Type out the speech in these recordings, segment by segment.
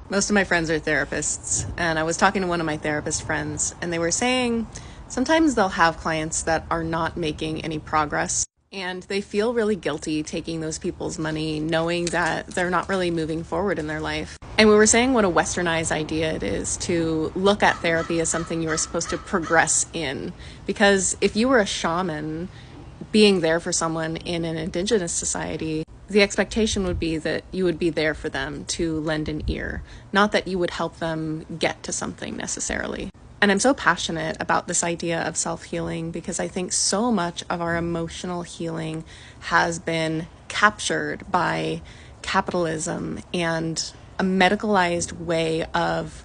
Most of my friends are therapists, and I was talking to one of my therapist friends, and they were saying sometimes they'll have clients that are not making any progress, and they feel really guilty taking those people's money, knowing that they're not really moving forward in their life. And we were saying what a westernized idea it is to look at therapy as something you are supposed to progress in. Because if you were a shaman being there for someone in an indigenous society, the expectation would be that you would be there for them to lend an ear, not that you would help them get to something necessarily. And I'm so passionate about this idea of self-healing because I think so much of our emotional healing has been captured by capitalism and a medicalized way of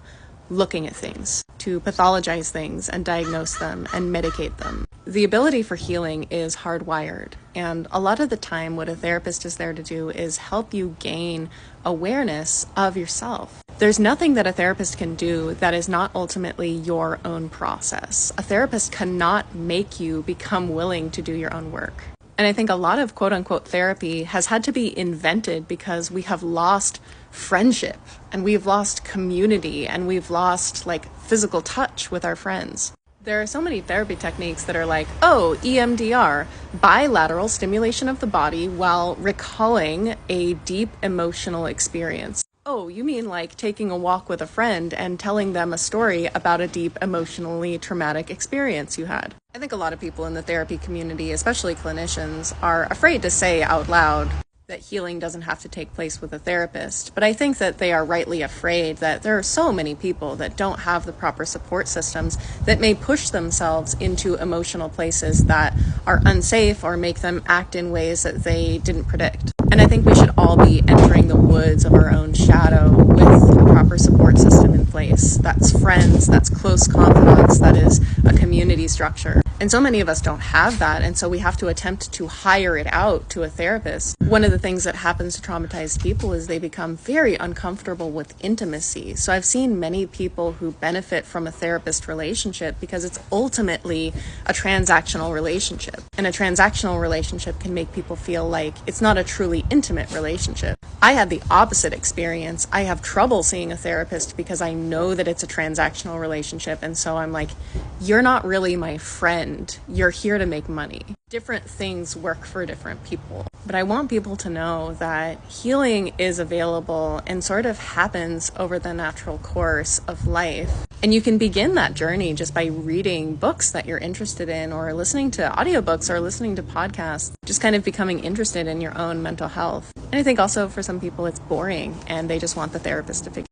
looking at things, to pathologize things and diagnose them and medicate them. The ability for healing is hardwired, and a lot of the time what a therapist is there to do is help you gain awareness of yourself. There's nothing that a therapist can do that is not ultimately your own process. A therapist cannot make you become willing to do your own work. And I think a lot of quote unquote therapy has had to be invented because we have lost friendship and we've lost community and we've lost physical touch with our friends. There are so many therapy techniques that are like, oh, EMDR, bilateral stimulation of the body while recalling a deep emotional experience. Oh, you mean like taking a walk with a friend and telling them a story about a deep, emotionally traumatic experience you had. I think a lot of people in the therapy community, especially clinicians, are afraid to say out loud that healing doesn't have to take place with a therapist. But I think that they are rightly afraid that there are so many people that don't have the proper support systems that may push themselves into emotional places that are unsafe or make them act in ways that they didn't predict. And I think we should all be entering the woods of our own shadow with a proper support system in place. That's friends, that's close confidants, that is a community structure. And so many of us don't have that, and so we have to attempt to hire it out to a therapist. One of the things that happens to traumatized people is they become very uncomfortable with intimacy. So I've seen many people who benefit from a therapist relationship because it's ultimately a transactional relationship. And a transactional relationship can make people feel like it's not a truly intimate relationship. I had the opposite experience. I have trouble seeing a therapist because I know that it's a transactional relationship, and so I'm like, you're not really my friend. You're here to make money. Different things work for different people. But I want people to know that healing is available and sort of happens over the natural course of life. And you can begin that journey just by reading books that you're interested in, or listening to audiobooks, or listening to podcasts, just kind of becoming interested in your own mental health. And I think also for some people it's boring and they just want the therapist to figure